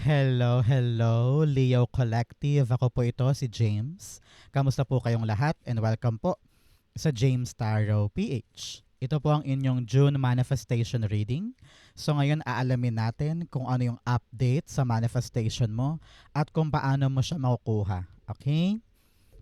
Hello, hello, Leo Collective. Ako po ito, si James. Kamusta po kayong lahat and welcome po sa James Tarot PH. Ito po ang inyong June manifestation reading. So ngayon aalamin natin kung ano yung update sa manifestation mo at kung paano mo siya makukuha. Okay?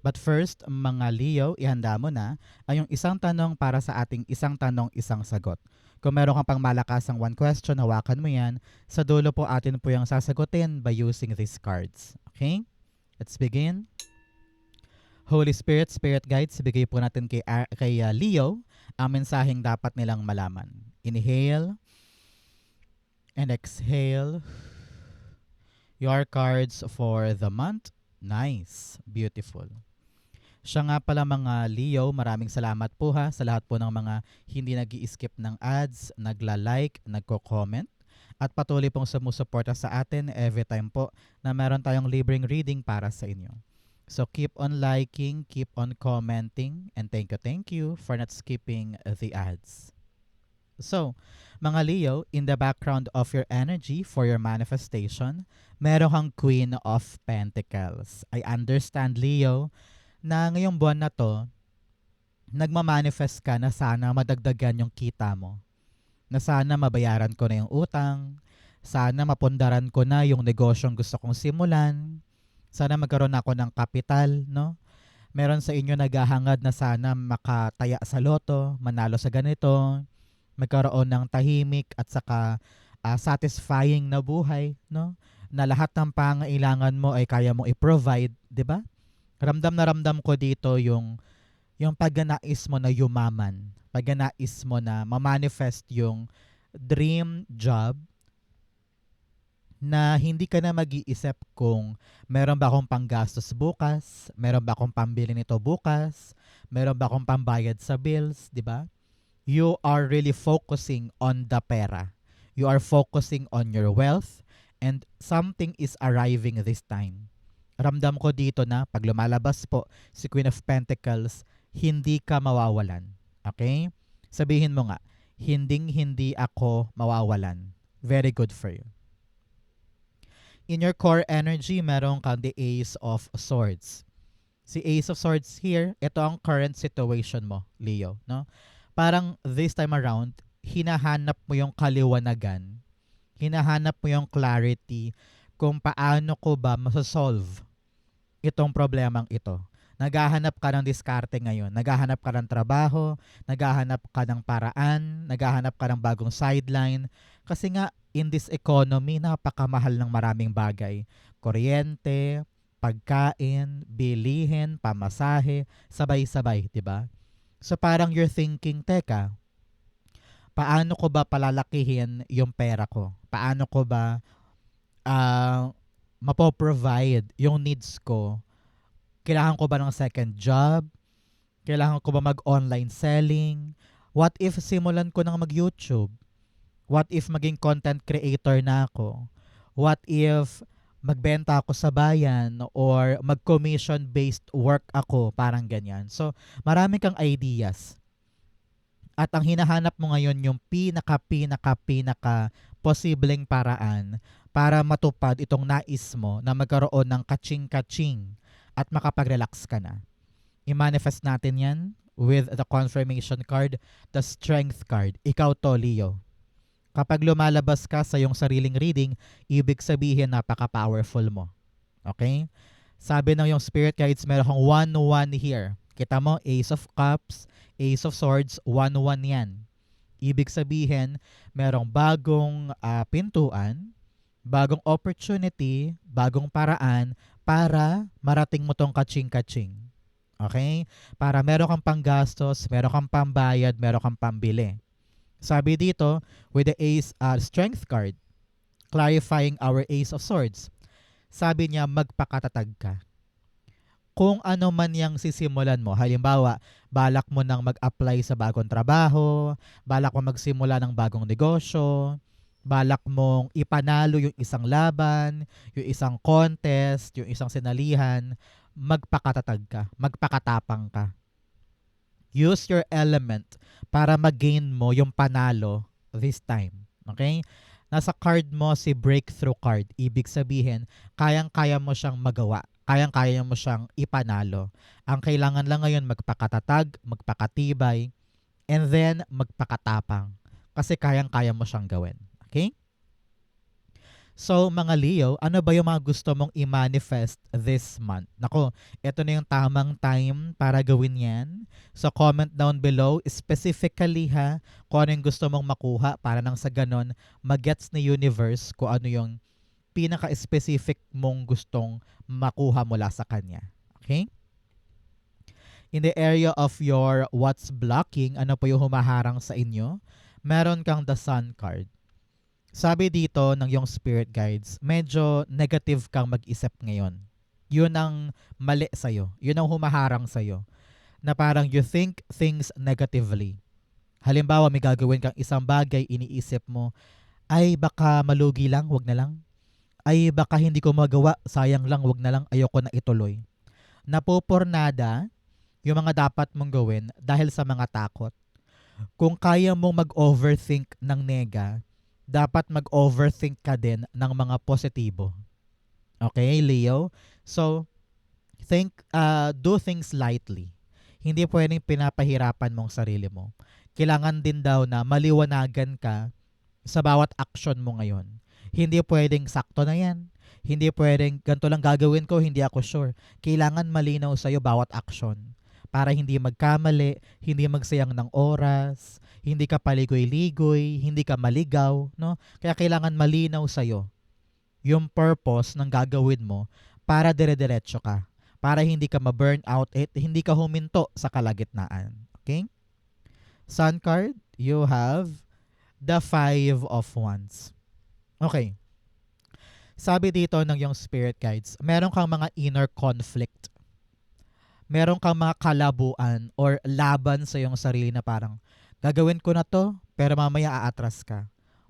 But first, mga Leo, ihanda mo na ay yung isang tanong para sa ating isang tanong, isang sagot. Kung meron kang pang malakasang one question, hawakan mo yan. Sa dulo po atin po yung sasagutin by using these cards. Okay? Let's begin. Holy Spirit, Spirit Guides, bigay po natin kay Leo ang mensaheng dapat nilang malaman. Inhale and exhale. Your cards for the month. Nice. Beautiful. Siya nga pala mga Leo, maraming salamat po ha sa lahat po ng mga hindi nag-i-skip ng ads, nagla-like, nagko-comment, at patuloy pong sumusuporta sa atin every time po na meron tayong libreng reading para sa inyo. So keep on liking, keep on commenting, and thank you for not skipping the ads. So, mga Leo, in the background of your energy for your manifestation, meron kang Queen of Pentacles. I understand, Leo, na ngayong buwan na to, nagmamanifest ka na sana madagdagan yung kita mo. Na sana mabayaran ko na yung utang, sana mapundaran ko na yung negosyong gusto kong simulan, sana magkaroon ako ng kapital, no? Meron sa inyo naghahangad na sana makataya sa loto, manalo sa ganito, magkaroon ng tahimik at saka satisfying na buhay, no? Na lahat ng pangailangan mo ay kaya mong i-provide, 'di ba? Ramdam na ramdam ko dito yung pagnanais mo na yumaman, pagnanais mo na ma-manifest yung dream job na hindi ka na mag-iisip kung meron ba akong panggastos bukas, meron ba akong pambili nito bukas, meron ba akong pambayad sa bills, di ba? You are really focusing on the pera. You are focusing on your wealth and something is arriving this time. Ramdam ko dito na pag lumalabas po si Queen of Pentacles, hindi ka mawawalan. Okay? Sabihin mo nga, hindi ako mawawalan. Very good for you. In your core energy, meron kang the Ace of Swords. Si Ace of Swords here, ito ang current situation mo, Leo. No? Parang this time around, hinahanap mo yung kaliwanagan. Hinahanap mo yung clarity kung paano ko ba masasolve itong problemang ito. Naghahanap ka ng diskarte ngayon. Naghahanap ka ng trabaho, naghahanap ka ng paraan, naghahanap ka ng bagong sideline. Kasi nga, in this economy, napakamahal ng maraming bagay. Kuryente, pagkain, bilihin, pamasahe, sabay-sabay, di ba? So parang you're thinking, teka, paano ko ba palalakihin yung pera ko? Paano ko ba mapoprovide yung needs ko? Kailangan ko ba ng second job? Kailangan ko ba mag-online selling? What if simulan ko ng mag-YouTube? What if maging content creator na ako? What if magbenta ako sa bayan or mag-commission-based work ako? Parang ganyan. So, marami kang ideas. At ang hinahanap mo ngayon yung pinaka posibleng paraan para matupad itong nais mo na magkaroon ng kaching-kaching at makapag-relax ka na. I-manifest natin yan with the confirmation card, the strength card. Ikaw to, Leo. Kapag lumalabas ka sa iyong sariling reading, ibig sabihin napaka-powerful mo. Okay? Sabi ng yung spirit guides, meron kang 1-1 here. Kita mo, Ace of Cups, Ace of Swords, 1-1 yan. Ibig sabihin, merong bagong pintuan, bagong opportunity, bagong paraan para marating mo tong kaching-kaching. Okay? Para meron kang panggastos, meron kang pambayad, meron kang pambili. Sabi dito, with the Ace Strength card, clarifying our Ace of Swords, sabi niya, magpakatatag ka. Kung ano man yung sisimulan mo, halimbawa, balak mo nang mag-apply sa bagong trabaho, balak mo magsimula ng bagong negosyo, balak mong ipanalo yung isang laban, yung isang contest, yung isang sinalihan, magpakatatag ka, magpakatapang ka. Use your element para mag-gain mo yung panalo this time. Okay? Nasa card mo si breakthrough card. Ibig sabihin, kayang-kaya mo siyang magawa. Kayang-kaya mo siyang ipanalo. Ang kailangan lang ngayon magpakatatag, magpakatibay, and then magpakatapang. Kasi kayang-kaya mo siyang gawin. Okay? So mga Leo, ano ba yung mga gusto mong i-manifest this month? Nako, ito na yung tamang time para gawin yan. So comment down below, specifically ha, kung ano yung gusto mong makuha para nang sa ganon, magets ni universe kung ano yung pinaka-specific mong gustong makuha mula sa kanya. Okay? In the area of your what's blocking, ano po yung humaharang sa inyo? Meron kang the sun card. Sabi dito ng yung spirit guides, medyo negative kang mag-isip ngayon. Yun ang mali sa'yo. Yun ang humaharang sa'yo. Na parang you think things negatively. Halimbawa, may gagawin kang isang bagay, iniisip mo, ay baka malugi lang, wag na lang. Ay baka hindi ko magawa, sayang lang, wag na lang, ayoko na ituloy. Napopornada yung mga dapat mong gawin dahil sa mga takot. Kung kaya mong mag-overthink ng nega, dapat mag-overthink ka din ng mga positibo. Okay, Leo? So, do things lightly. Hindi pwedeng pinapahirapan mong sarili mo. Kailangan din daw na maliwanagan ka sa bawat action mo ngayon. Hindi pwedeng sakto na yan. Hindi pwedeng ganito lang gagawin ko, hindi ako sure. Kailangan malinaw sa'yo bawat action para hindi magkamali, hindi magsayang ng oras, hindi ka paligoy-ligoy, hindi ka maligaw, no? Kaya kailangan malinaw sa'yo yung purpose ng gagawin mo para dire-diretso ka. Para hindi ka ma-burn out at hindi ka huminto sa kalagitnaan. Okay? Sun card, you have the Five of Wands. Okay. Sabi dito ng yung spirit guides, meron kang mga inner conflict. Meron kang mga kalabuan or laban sa iyong sarili na parang, gagawin ko na to, pero mamaya aatras ka.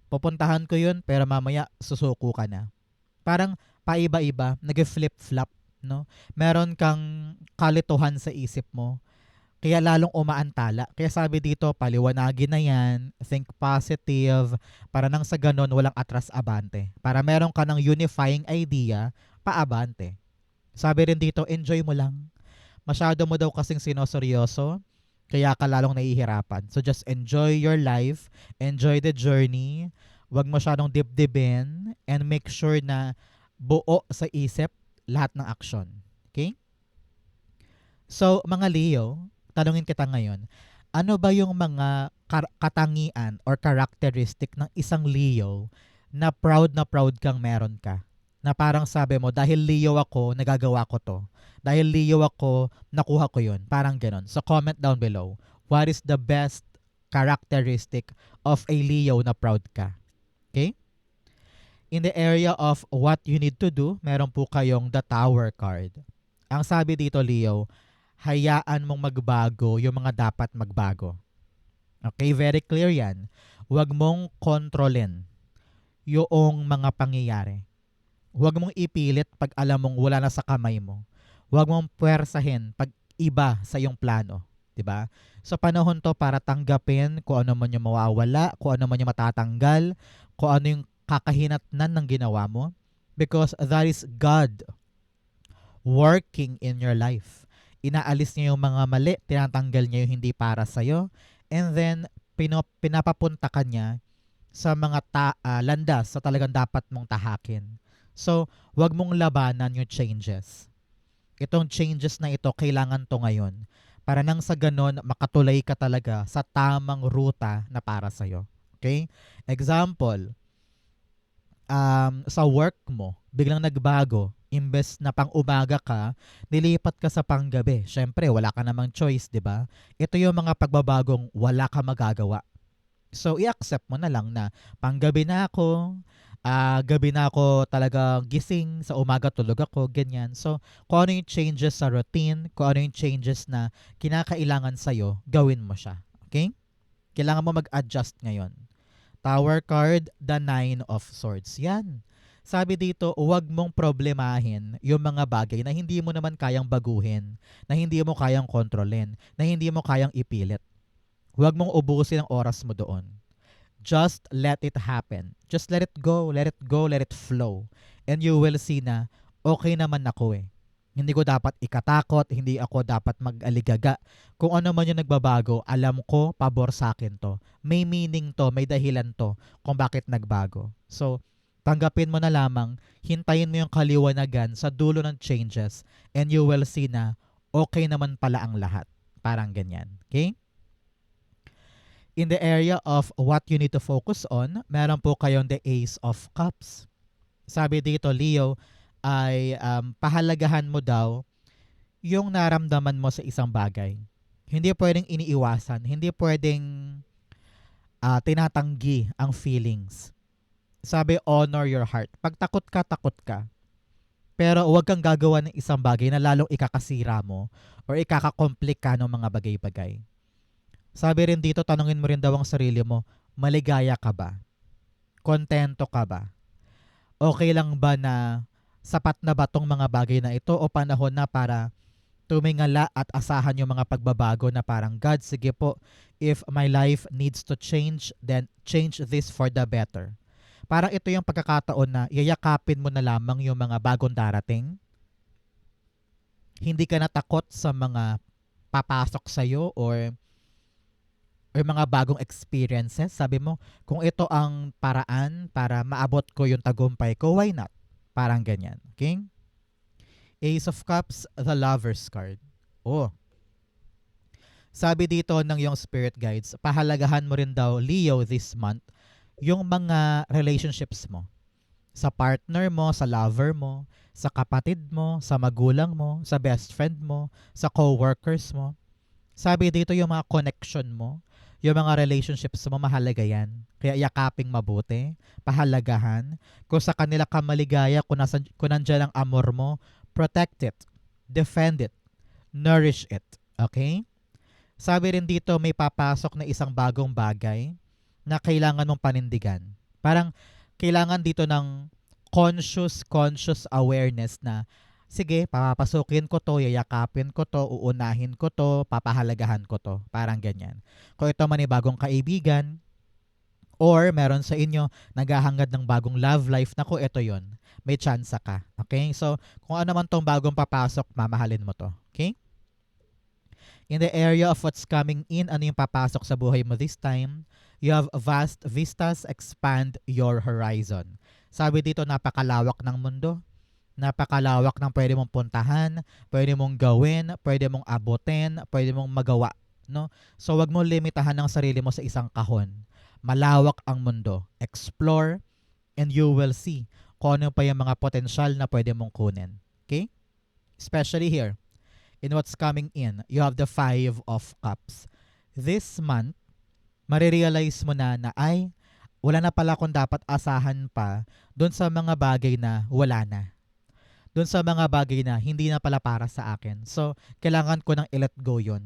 Pupuntahan ko yun, pero mamaya susuko ka na. Parang paiba-iba, nag-flip-flop, no? Meron kang kalituhan sa isip mo, kaya lalong umaantala. Kaya sabi dito, paliwanagin na yan, think positive, para nang sa ganon walang atras-abante. Para meron ka ng unifying idea, paabante. Sabi rin dito, enjoy mo lang. Masyado mo daw kasing sinoseryoso, kaya ka lalong nahihirapan. So just enjoy your life, enjoy the journey, wag masyadong dibdibin, and make sure na buo sa isip lahat ng action. Okay? So, mga Leo, tanungin kita ngayon, ano ba yung mga katangian or characteristic ng isang Leo na proud kang meron ka? Na parang sabi mo, dahil Leo ako, nagagawa ko to. Dahil Leo ako, nakuha ko yun. Parang ganon. So comment down below. What is the best characteristic of a Leo na proud ka? Okay? In the area of what you need to do, meron po kayong the Tower card. Ang sabi dito, Leo, hayaan mong magbago yung mga dapat magbago. Okay? Very clear yan. Huwag mong kontrolin yung mga pangyayari. Huwag mong ipilit pag alam mong wala na sa kamay mo. Huwag mong puwersahin pag iba sa iyong plano. Diba? Sa panahon to para tanggapin kung ano man yung mawawala, kung ano man yung matatanggal, kung ano yung kakahinatnan ng ginawa mo. Because that is God working in your life. Inaalis niya yung mga mali, tinatanggal niya yung hindi para sa'yo, and then pinapapunta ka niya sa mga landas sa talagang dapat mong tahakin. So, wag mong labanan yung changes. Itong changes na ito, kailangan to ngayon. Para nang sa ganon, makatulay ka talaga sa tamang ruta na para sa'yo. Okay? Example, sa work mo, biglang nagbago. Imbes na pang umaga ka, nilipat ka sa panggabi. Syempre, wala ka namang choice, di ba? Ito yung mga pagbabagong wala ka magagawa. So, i-accept mo na lang na panggabi na ako, gabi na ako talaga gising, sa umaga tulog ako, ganyan. So, kung ano yung changes sa routine, kung ano yung changes na kinakailangan sa'yo, gawin mo siya. Okay? Kailangan mo mag-adjust ngayon. Tower card, the Nine of Swords. Yan. Sabi dito, huwag mong problemahin yung mga bagay na hindi mo naman kayang baguhin, na hindi mo kayang kontrolin, na hindi mo kayang ipilit. Huwag mong ubusin ang oras mo doon. just let it happen. Just let it go, let it go, let it flow. And you will see na okay naman ako eh. Hindi ko dapat ikatakot, hindi ako dapat mag-aligaga. Kung ano man yung nagbabago, alam ko, pabor sa akin to. May meaning to, may dahilan to kung bakit nagbago. So, tanggapin mo na lamang, hintayin mo yung kaliwanagan sa dulo ng changes and you will see na okay naman pala ang lahat. Parang ganyan. Okay? In the area of what you need to focus on, meron po kayong the Ace of Cups. Sabi dito, Leo, ay pahalagahan mo daw yung naramdaman mo sa isang bagay. Hindi pwedeng iniiwasan, hindi pwedeng tinatanggi ang feelings. Sabi, honor your heart. Pag takot ka, takot ka. Pero huwag kang gagawa ng isang bagay na lalong ikakasira mo or ikakakomplika ng mga bagay-bagay. Sabi rin dito, tanungin mo rin daw ang sarili mo, maligaya ka ba? Kontento ka ba? Okay lang ba na sapat na ba tong mga bagay na ito o panahon na para tumingala at asahan yung mga pagbabago na parang, God, sige po, if my life needs to change, then change this for the better. Parang ito yung pagkakataon na yayakapin mo na lamang yung mga bagong darating. Hindi ka natakot sa mga papasok sa'yo or mga bagong experiences. Sabi mo, kung ito ang paraan para maabot ko yung tagumpay ko, why not? Parang ganyan. Okay? Ace of Cups, the Lover's card. Oh. Sabi dito ng yung spirit guides, pahalagahan mo rin daw, Leo, this month, yung mga relationships mo. Sa partner mo, sa lover mo, sa kapatid mo, sa magulang mo, sa best friend mo, sa co-workers mo. Sabi dito yung mga connection mo, yung mga relationships mo, mahalaga yan. Kaya yakaping mabuti, pahalagahan. Kung sa kanila ka maligaya, kung nandyan ang amor mo, protect it, defend it, nourish it. Okay? Sabi rin dito, may papasok na isang bagong bagay na kailangan mong panindigan. Parang kailangan dito ng conscious awareness na sige, papapasukin ko to, yayakapin ko to, uunahin ko to, papahalagahan ko to. Parang ganyan. Kung ito man ay bagong kaibigan, or meron sa inyo naghahangad ng bagong love life, naku, ito yon. May chance ka. Okay? So, kung ano man tong bagong papasok, mamahalin mo to. Okay? In the area of what's coming in, ano yung papasok sa buhay mo this time? You have vast vistas, expand your horizon. Sabi dito, napakalawak ng mundo. Napakalawak ng pwede mong puntahan, pwede mong gawin, pwede mong abutin, pwede mong magawa. No? So wag mo limitahan ang sarili mo sa isang kahon. Malawak ang mundo. Explore and you will see kung ano pa yung mga potensyal na pwede mong kunin. Okay? Especially here, in what's coming in, you have the 5 of Cups. This month, marirealize mo na ay, wala na pala akong dapat asahan pa doon sa mga bagay na wala na. Doon sa mga bagay na hindi na pala para sa akin. So, kailangan ko nang i-let go yun.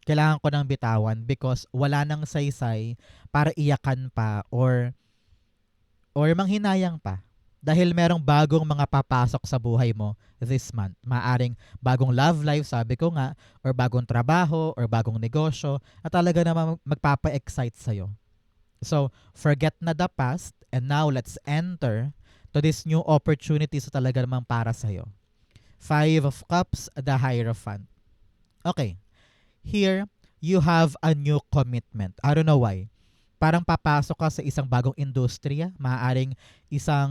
Kailangan ko nang bitawan because wala nang saysay para iyakan pa or manghinayang pa. Dahil merong bagong mga papasok sa buhay mo this month. Maaring bagong love life, sabi ko nga, or bagong trabaho, or bagong negosyo, at talaga naman magpapa-excite sa'yo. So, forget na the past, and now let's enter to this new opportunity sa talaga namang para sa'yo. 5 of Cups, the Hierophant. Okay. Here, you have a new commitment. I don't know why. Parang papasok ka sa isang bagong industriya. Maaaring isang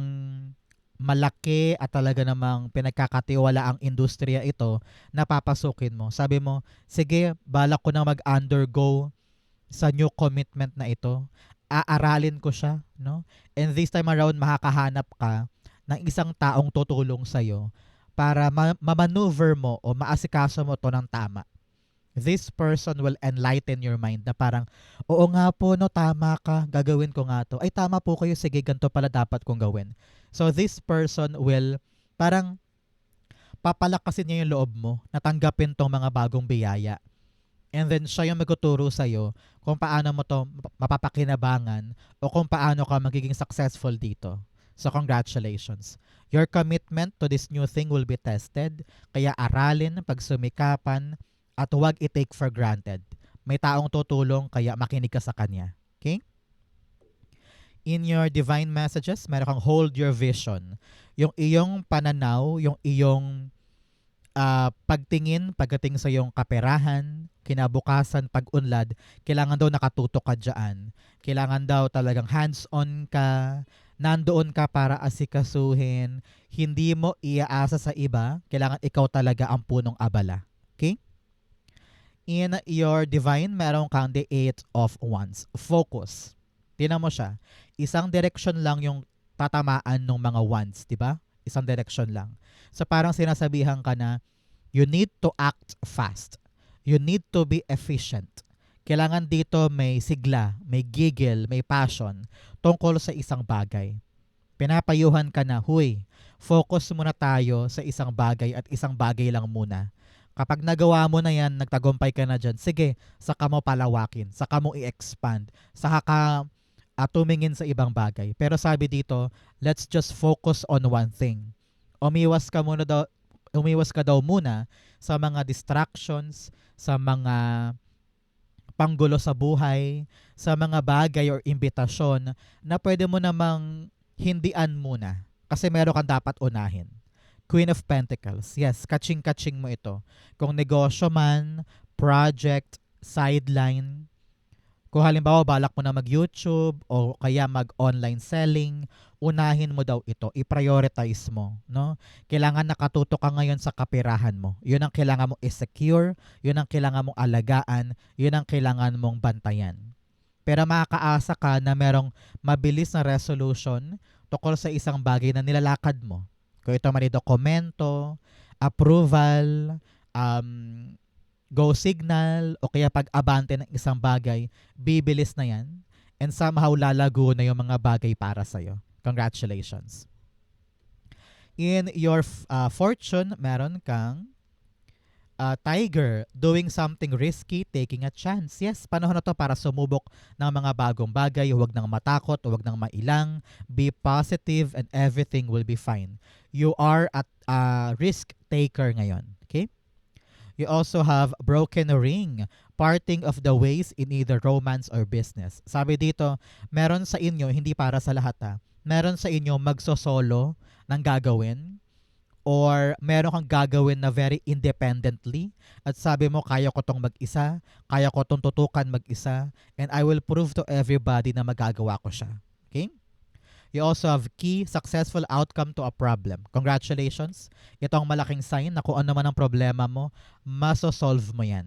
malaki at talaga namang pinagkakatiwala ang industriya ito na papasukin mo. Sabi mo, sige, balak ko na mag-undergo sa new commitment na ito. Aaralin ko siya, no? And this time around, makakahanap ka ng isang taong tutulong sa'yo para ma-maneuver mo o maasikaso mo to ng tama. This person will enlighten your mind na parang, oo nga po, no, tama ka, gagawin ko nga to. Ay, tama po kayo, sige, ganito pala dapat kong gawin. So, this person will parang papalakasin niya yung loob mo na tanggapin tong mga bagong biyaya. And then siya yung magtuturo sa'yo kung paano mo to mapapakinabangan o kung paano ka magiging successful dito. So congratulations. Your commitment to this new thing will be tested. Kaya aralin, pagsumikapan, at huwag i-take for granted. May taong tutulong kaya makinig ka sa kanya. Okay? In your divine messages, meron kang hold your vision. Yung iyong pananaw, yung iyong pagtingin pagdating sa iyong kaperahan, kinabukasan, pag-unlad, kailangan daw nakatutok ka dyan. Kailangan daw talagang hands-on ka, nandoon ka para asikasuhin, hindi mo iaasa sa iba, kailangan ikaw talaga ang punong abala. Okay? In your divine, meron kang the Eight of Wands. Focus. Tinan mo siya. Isang direction lang yung tatamaan ng mga wands, di ba? Isang direction lang. So parang sinasabihan ka na, you need to act fast. You need to be efficient. Kailangan dito may sigla, may gigil, may passion tungkol sa isang bagay. Pinapayuhan ka na, huy, focus muna tayo sa isang bagay at isang bagay lang muna. Kapag nagawa mo na yan, nagtagumpay ka na dyan, sige, saka mo palawakin, saka mo i-expand, saka ka tumingin sa ibang bagay. Pero sabi dito, let's just focus on one thing. Umiwas ka daw muna sa mga distractions, sa mga panggulo sa buhay, sa mga bagay or imbitasyon na pwede mo namang hindian muna kasi meron kang dapat unahin. Queen of Pentacles. Yes, kaching-kaching mo ito. Kung negosyo man, project, sideline, kung halimbawa balak mo na mag-YouTube o kaya mag-online selling, unahin mo daw ito, i-prioritize mo, no? Kailangan nakatutok ka ngayon sa kapirahan mo. 'Yun ang kailangan mong i-secure, 'yun ang kailangan mong alagaan, 'yun ang kailangan mong bantayan. Pero makakaasa ka na merong mabilis na resolution tungkol sa isang bagay na nilalakad mo. Kung ito man ay dokumento, approval, um, go signal o kaya pag-abante ng isang bagay, bibilis na yan and somehow lalago na yung mga bagay para sa'yo. Congratulations. In your fortune, meron kang tiger, doing something risky, taking a chance. Yes, panahon na to para sumubok ng mga bagong bagay. Huwag nang matakot, huwag nang mailang. Be positive and everything will be fine. You are at risk taker ngayon. Okay? You also have broken ring, parting of the ways in either romance or business. Sabi dito, meron sa inyo, hindi para sa lahat meron sa inyo magsosolo ng gagawin or meron kang gagawin na very independently at sabi mo, kaya ko tong mag-isa, kaya ko tong tutukan mag-isa, and I will prove to everybody na magagawa ko siya. Okay? You also have key, successful outcome to a problem. Congratulations. Ito ang malaking sign na kung ano man ang problema mo, masosolve mo yan.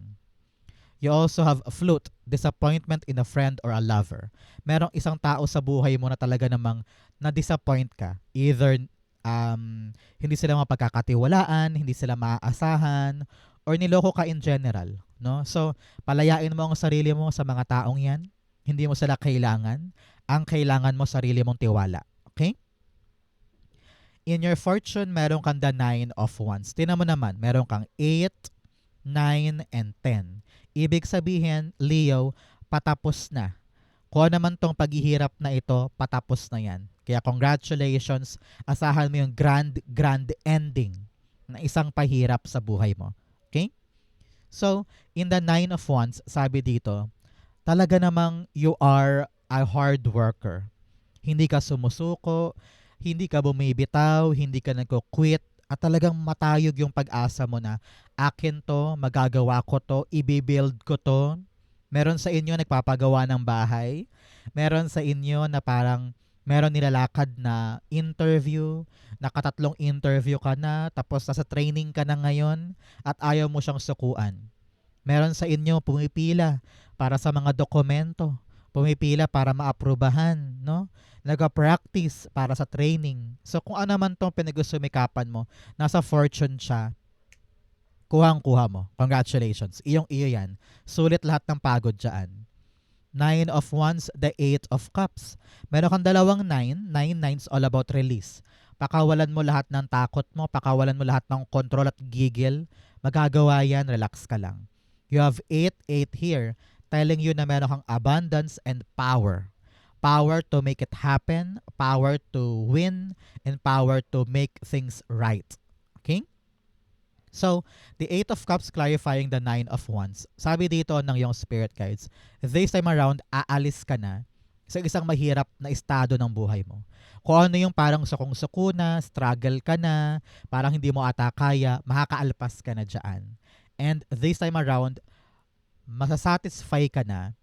You also have flute, disappointment in a friend or a lover. Merong isang tao sa buhay mo na talaga namang na-disappoint ka. Either hindi sila mapagkakatiwalaan, hindi sila maaasahan, or niloko ka in general. No? So, palayain mo ang sarili mo sa mga taong yan. Hindi mo sila kailangan. Ang kailangan mo sarili mong tiwala. Okay? In your fortune, meron kang the 9 of Wands. Tingnan mo naman, meron kang 8, 9, and 10. Ibig sabihin, Leo, patapos na. Kung naman tong paghihirap na ito, patapos na yan. Kaya congratulations, asahan mo yung grand ending na isang pahirap sa buhay mo. Okay? So, in the 9 of Wands, sabi dito, talaga namang you are a hard worker. Hindi ka sumusuko, hindi ka bumibitaw, hindi ka nagko-quit, at talagang matayog yung pag-asa mo na akin to, magagawa ko to, ibibuild ko to. Meron sa inyo nagpapagawa ng bahay. Meron sa inyo na parang meron nilalakad na interview, nakatatlong interview ka na, tapos nasa training ka na ngayon at ayaw mo siyang sukuan. Meron sa inyo pumipila para sa mga dokumento, pumipila para maaprubahan, no? Nag-practice para sa training. So kung ano man tong pinag-usumikapan mo, nasa fortune siya, kuhang-kuha mo. Congratulations. Iyong-iyo yan. Sulit lahat ng pagod dyan. 9 of Wands, the 8 of Cups. Meron kang dalawang 9. 9 nines all about release. Pakawalan mo lahat ng takot mo, pakawalan mo lahat ng control at gigil. Magagawa yan, relax ka lang. You have 8, 8 here, telling you na meron kang abundance and power. Power to make it happen, power to win, and power to make things right. Okay? So, the 8 of Cups clarifying the 9 of Wands. Sabi dito ng yung spirit guides, this time around, aalis ka na sa isang mahirap na estado ng buhay mo. Kung ano yung parang sukong-suko na, struggle ka na, parang hindi mo ata kaya, makakaalpas ka na dyan. And this time around, masasatisfy ka na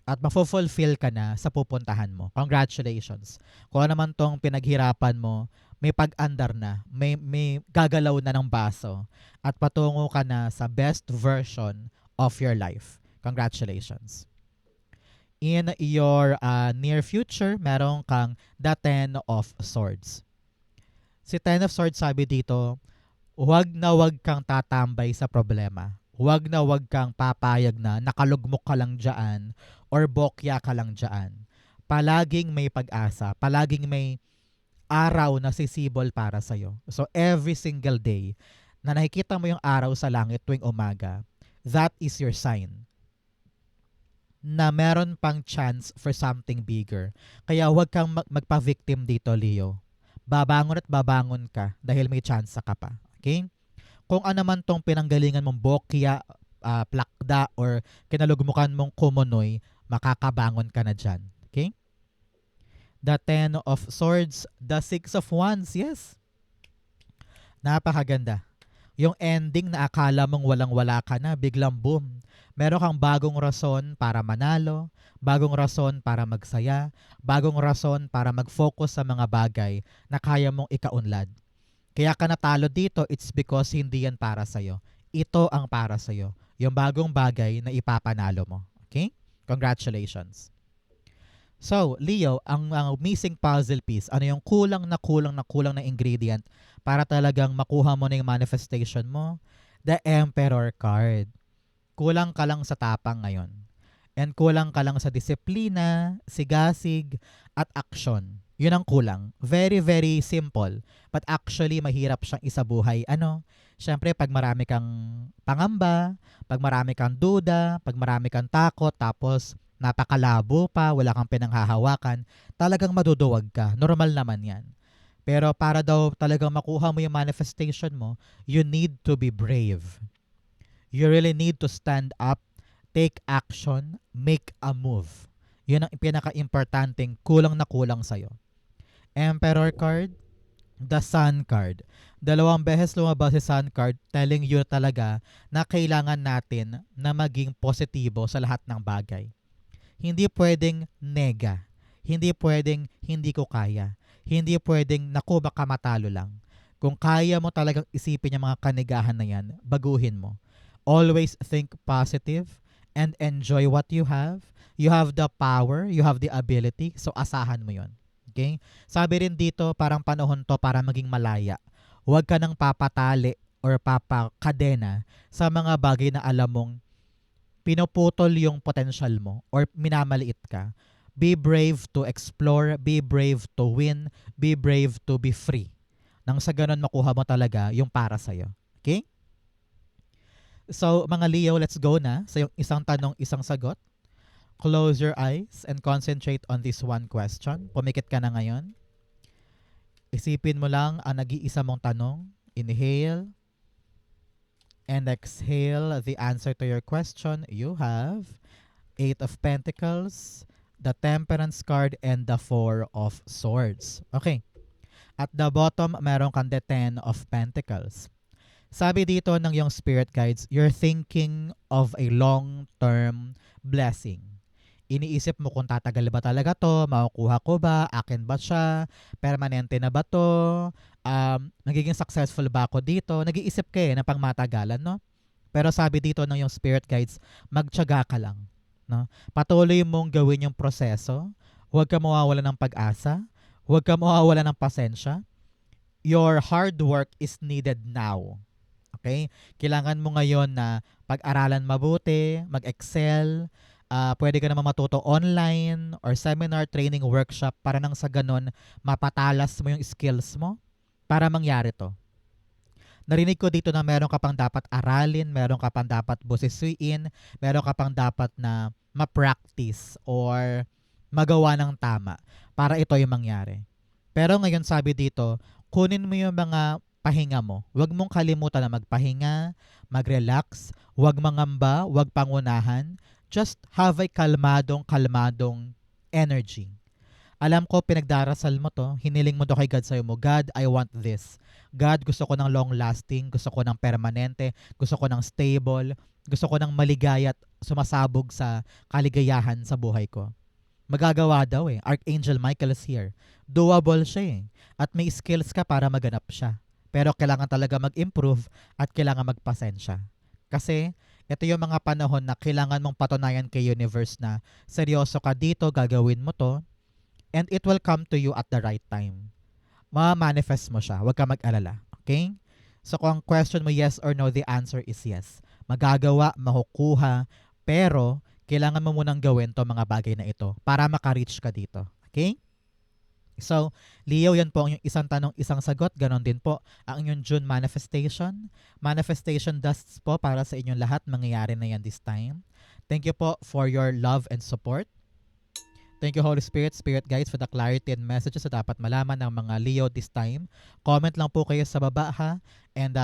at mafulfill ka na sa pupuntahan mo. Congratulations. Kung ano naman tong pinaghirapan mo, may pag-andar na, may gagalaw na ng baso at patungo ka na sa best version of your life. Congratulations. In your near future, meron kang the Ten of Swords. Si Ten of Swords sabi dito, huwag na huwag kang tatambay sa problema. Huwag na huwag kang papayag na nakalugmok ka lang dyan or bokya ka lang dyan. Palaging may pag-asa. Palaging may araw na sisibol para sa'yo. So every single day na nakikita mo yung araw sa langit tuwing umaga, that is your sign na meron pang chance for something bigger. Kaya huwag kang magpa-victim dito, Leo. Babangon at babangon ka dahil may chance ka pa. Okay? Kung ano man tong pinanggalingan mong bokya, plakda, or kinalugmukan mong kumunoy, makakabangon ka na dyan. Okay? The Ten of Swords, the Six of Wands, yes. Napakaganda. Yung ending na akala mong walang-wala ka na, biglang boom. Meron kang bagong rason para manalo, bagong rason para magsaya, bagong rason para mag-focus sa mga bagay na kaya mong ikaunlad. Kaya ka natalo dito, it's because hindi yan para sa'yo. Ito ang para sa'yo. Yung bagong bagay na ipapanalo mo. Okay? Congratulations. So, Leo, ang missing puzzle piece, ano yung kulang na ingredient para talagang makuha mo na yung manifestation mo? The Emperor card. Kulang ka lang sa tapang ngayon. And kulang ka lang sa disiplina, sigasig, at action. Yun ang kulang. Very, very simple. But actually, mahirap siyang isabuhay. Siyempre, pag marami kang pangamba, pag marami kang duda, pag marami kang takot, tapos napakalabo pa, wala kang pinanghahawakan, talagang maduduwag ka. Normal naman yan. Pero para daw talagang makuha mo yung manifestation mo, you need to be brave. You really need to stand up, take action, make a move. Yun ang pinaka-importanting kulang na kulang sa'yo. Emperor card, the Sun card. 2 beses lumabas si Sun card telling you talaga na kailangan natin na maging positibo sa lahat ng bagay. Hindi pwedeng nega. Hindi pwedeng hindi ko kaya. Hindi pwedeng naku baka matalo lang. Kung kaya mo talagang isipin yung mga kanigahan na yan, baguhin mo. Always think positive and enjoy what you have. You have the power, you have the ability, so asahan mo yon. Okay? Sabi rin dito, parang panahon to para maging malaya. Huwag ka nang papatali or papakadena sa mga bagay na alam mong pinuputol yung potential mo or minamaliit ka. Be brave to explore, be brave to win, be brave to be free. Nang sa ganun makuha mo talaga yung para sa'yo. Okay? So, mga Leo, let's go na sa yung isang tanong, isang sagot. Close your eyes and concentrate on this one question. Pumikit ka na ngayon. Isipin mo lang ang nag-iisa mong tanong. Inhale and exhale the answer to your question. You have 8 of Pentacles, the Temperance card, and the 4 of Swords. Okay. At the bottom, meron kang the 10 of Pentacles. Sabi dito ng yung spirit guides, you're thinking of a long-term blessing. Iniisip mo kung tatagal ba talaga to, makukuha ko ba, akin ba siya, permanente na ba to, nagiging successful ba ako dito, nag-iisip ka na pang matagalan, no? Pero sabi dito ng yung spirit guides, magtiyaga ka lang. No? Patuloy mong gawin yung proseso, huwag ka mawawala ng pag-asa, huwag ka mawawala ng pasensya. Your hard work is needed now. Okay? Kailangan mo ngayon na pag-aralan mabuti, mag-excel, pwede ka naman matuto online or seminar, training, workshop para nang sa ganun mapatalas mo yung skills mo para mangyari to. Narinig ko dito na meron ka pang dapat aralin, meron ka pang dapat busisuin, meron ka pang dapat na ma-practice or magawa ng tama para ito yung mangyari. Pero ngayon sabi dito, kunin mo yung mga pahinga mo. Huwag mong kalimutan na magpahinga, mag-relax, huwag mangamba, huwag pangunahan. Just have a kalmadong energy. Alam ko pinagdarasal mo to, hiniling mo to kay God, sa'yo mo, God, I want this. God, gusto ko ng long lasting, gusto ko ng permanente, gusto ko ng stable, gusto ko ng maligaya at sumasabog sa kaligayahan sa buhay ko. Magagawa daw eh. Archangel Michael is here. Doable siya eh. At may skills ka para maganap siya. Pero kailangan talaga mag-improve at kailangan magpasensya. Kasi ito yung mga panahon na kailangan mong patunayan kay universe na seryoso ka dito, gagawin mo to, and it will come to you at the right time. Ma-manifest mo siya. Huwag ka mag-alala. Okay? So kung ang question mo yes or no, the answer is yes. Magagawa, makukuha, pero kailangan mo munang gawin to mga bagay na ito para maka-reach ka dito. Okay? So, Leo, yan po ang yung isang tanong, isang sagot. Ganon din po ang inyong June manifestation. Manifestation dusts po para sa inyong lahat. Mangyayari na yan this time. Thank you po for your love and support. Thank you, Holy Spirit, Spirit Guides, for the clarity and messages na dapat malaman ng mga Leo this time. Comment lang po kayo sa baba ha, and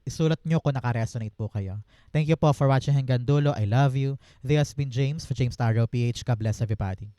isulat nyo kung naka-resonate po kayo. Thank you po for watching hanggang dulo. I love you. This has been James for James Tarot PH. God bless everybody.